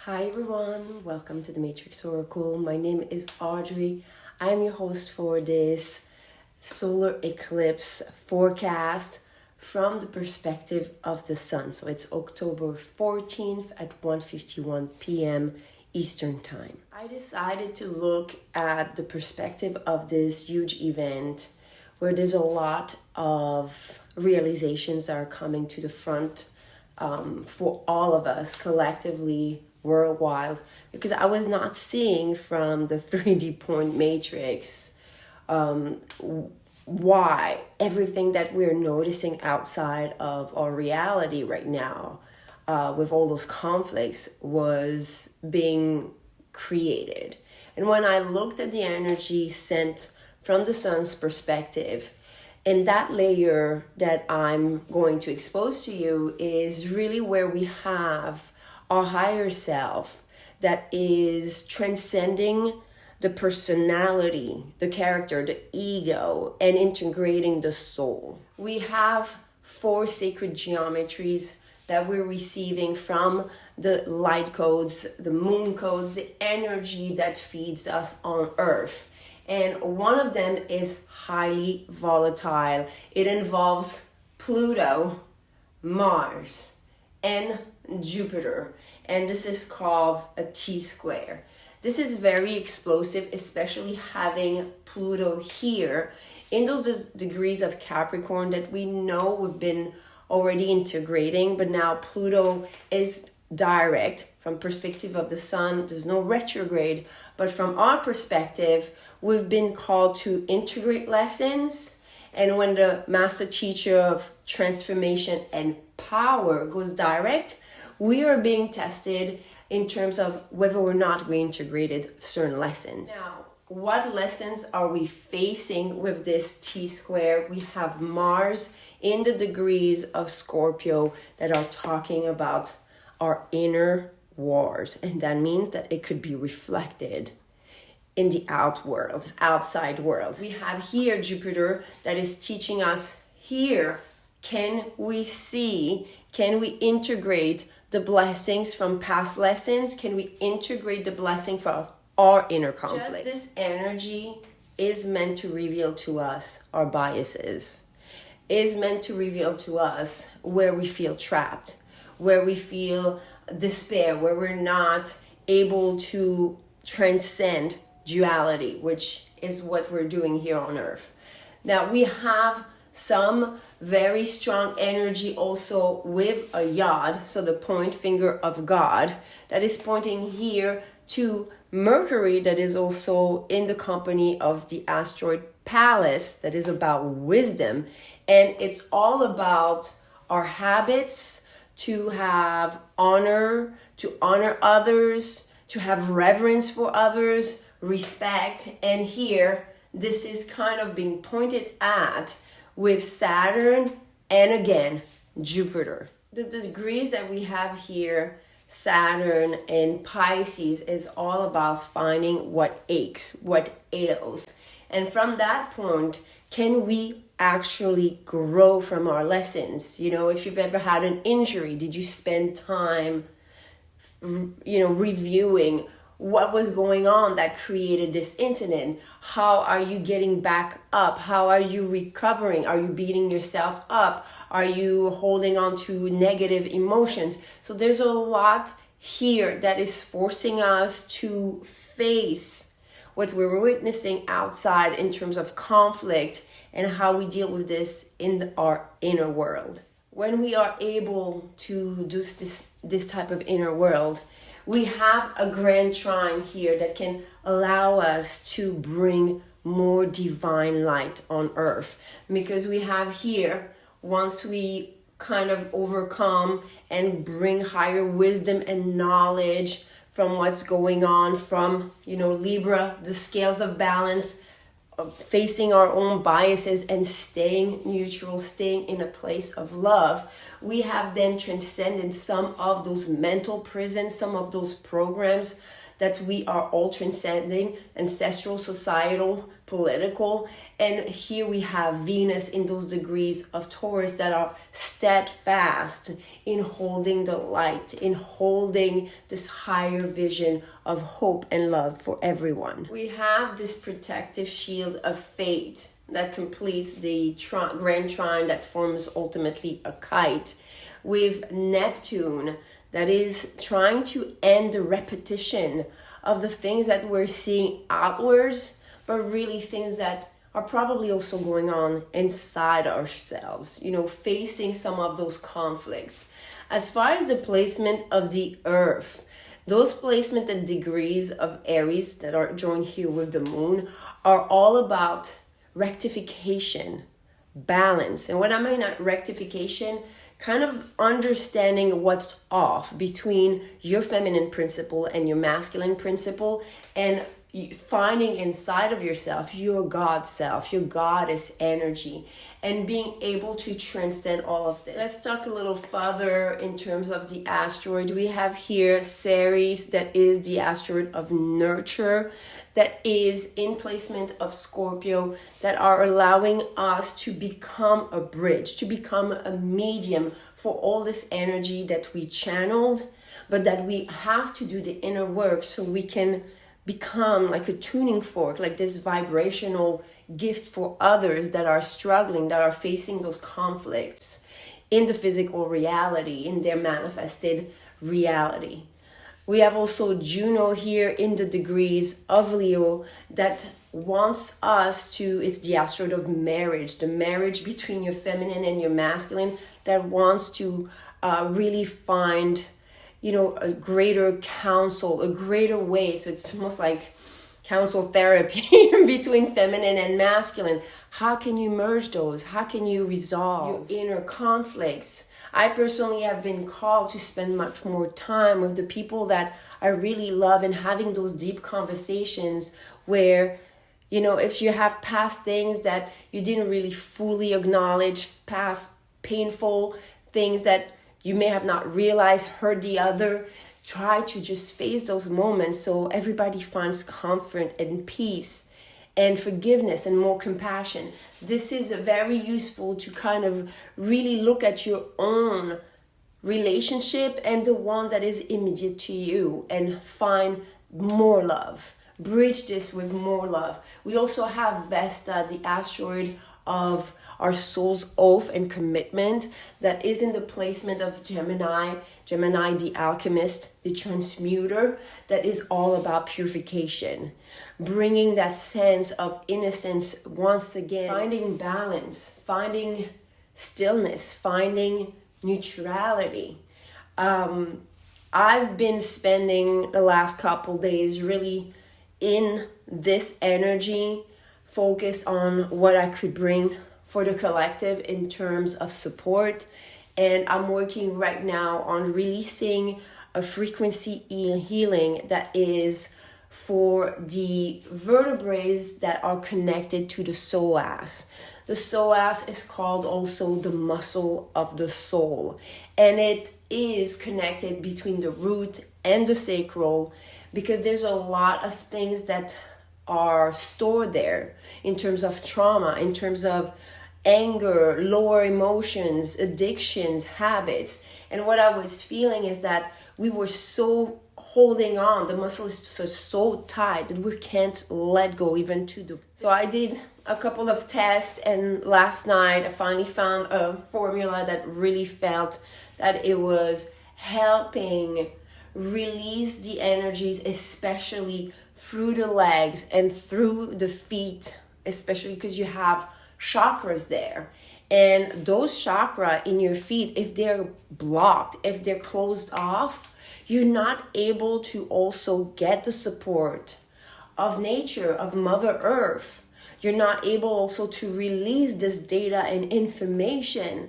Hi everyone, welcome to the Matrix Oracle. My name is Audrey. I am your host for this solar eclipse forecast from the perspective of the sun. So it's October 14th at 1:51 p.m. Eastern Time. I decided to look at the perspective of this huge event where there's a lot of realizations that are coming to the front for all of us collectively worldwide, because I was not seeing from the 3D point matrix why everything that we're noticing outside of our reality right now with all those conflicts was being created. And when I looked at the energy sent from the sun's perspective, and that layer that I'm going to expose to you is really where we have our higher self that is transcending the personality, the character, the ego, and integrating the soul. We have 4 sacred geometries that we're receiving from the light codes, the moon codes, the energy that feeds us on Earth. And one of them is highly volatile. It involves Pluto, Mars, and Jupiter. And this is called a T-square. This is very explosive, especially having Pluto here in those degrees of Capricorn that we know we've been already integrating, but now Pluto is direct from perspective of the sun. There's no retrograde, but from our perspective, we've been called to integrate lessons. And when the master teacher of transformation and power goes direct, we are being tested in terms of whether or not we integrated certain lessons. Now, what lessons are we facing with this T-square? We have Mars in the degrees of Scorpio that are talking about our inner wars. And that means that it could be reflected in the outside world. We have here Jupiter that is teaching us here, can we integrate the blessings from past lessons? Can we integrate the blessing from our inner conflict? Just this energy is meant to reveal to us our biases, is meant to reveal to us where we feel trapped, where we feel despair, where we're not able to transcend duality, which is what we're doing here on Earth. Now we have some very strong energy also with a yod, so the point finger of God, that is pointing here to Mercury, that is also in the company of the asteroid Pallas, that is about wisdom. And it's all about our habits, to have honor, to honor others, to have reverence for others, respect. And here, this is kind of being pointed at with Saturn and again, Jupiter. The degrees that we have here, Saturn and Pisces, is all about finding what aches, what ails. And from that point, can we actually grow from our lessons? You know, if you've ever had an injury, did you spend time, reviewing what was going on that created this incident? How are you getting back up? How are you recovering? Are you beating yourself up? Are you holding on to negative emotions? So there's a lot here that is forcing us to face what we're witnessing outside in terms of conflict and how we deal with this in our inner world. When we are able to do this type of inner world, we have a grand trine here that can allow us to bring more divine light on Earth. Because we have here, once we kind of overcome and bring higher wisdom and knowledge from what's going on, from, Libra, the scales of balance, facing our own biases and staying neutral, staying in a place of love, we have then transcended some of those mental prisons, some of those programs that we are all transcending, ancestral, societal, political. And here we have Venus in those degrees of Taurus that are steadfast in holding the light, in holding this higher vision of hope and love for everyone. We have this protective shield of fate that completes the grand trine that forms ultimately a kite, with Neptune that is trying to end the repetition of the things that we're seeing outwards, but really things that are probably also going on inside ourselves, you know, facing some of those conflicts. As far as the placement of the earth, those placement and degrees of Aries that are joined here with the moon are all about rectification, balance. And what I mean by rectification, kind of understanding what's off between your feminine principle and your masculine principle, and finding inside of yourself your God self, your goddess energy, and being able to transcend all of this. Let's talk a little further in terms of the asteroid. We have here Ceres, that is the asteroid of nurture, that is in placement of Scorpio, that are allowing us to become a bridge, to become a medium for all this energy that we channeled, but that we have to do the inner work so we can become like a tuning fork, like this vibrational gift for others that are struggling, that are facing those conflicts in the physical reality, in their manifested reality. We have also Juno here in the degrees of Leo that wants us to, it's the asteroid of marriage, the marriage between your feminine and your masculine, that wants to really find, you know, a greater counsel, a greater way. So it's almost like counsel therapy between feminine and masculine. How can you merge those? How can you resolve your inner conflicts? I personally have been called to spend much more time with the people that I really love and having those deep conversations where, you know, if you have past things that you didn't really fully acknowledge, past painful things that you may have not realized hurt the other, try to just face those moments so everybody finds comfort and peace and forgiveness and more compassion. This is very useful to kind of really look at your own relationship and the one that is immediate to you and find more love. Bridge this with more love. We also have Vesta, the asteroid of our soul's oath and commitment, that is in the placement of Gemini, the alchemist, the transmuter, that is all about purification, bringing that sense of innocence once again, finding balance, finding stillness, finding neutrality. I've been spending the last couple days really in this energy, focused on what I could bring for the collective in terms of support. And I'm working right now on releasing a frequency healing that is for the vertebrae that are connected to the psoas. The psoas is called also the muscle of the soul, and it is connected between the root and the sacral, because there's a lot of things that are stored there in terms of trauma, in terms of anger, lower emotions, addictions, habits. And what I was feeling is that we were so holding on, the muscle is so tight that we can't let go even to the... So I did a couple of tests, and last night I finally found a formula that really felt that it was helping release the energies, especially through the legs and through the feet, especially because you have chakras there. And those chakras in your feet, if they're blocked, if they're closed off, you're not able to also get the support of nature, of Mother Earth. You're not able also to release this data and information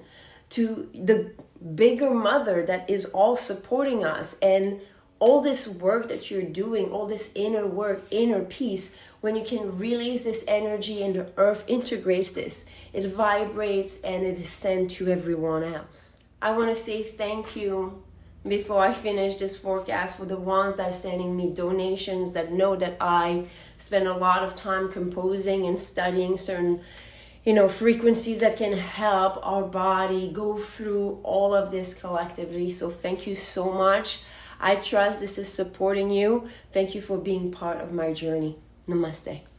to the bigger mother that is all supporting us. And all this work that you're doing, all this inner work, inner peace, when you can release this energy and the earth integrates this, it vibrates and it is sent to everyone else. I want to say thank you before I finish this forecast, for the ones that are sending me donations, that know that I spend a lot of time composing and studying certain, frequencies that can help our body go through all of this collectively. So thank you so much. I trust this is supporting you. Thank you for being part of my journey. Namaste.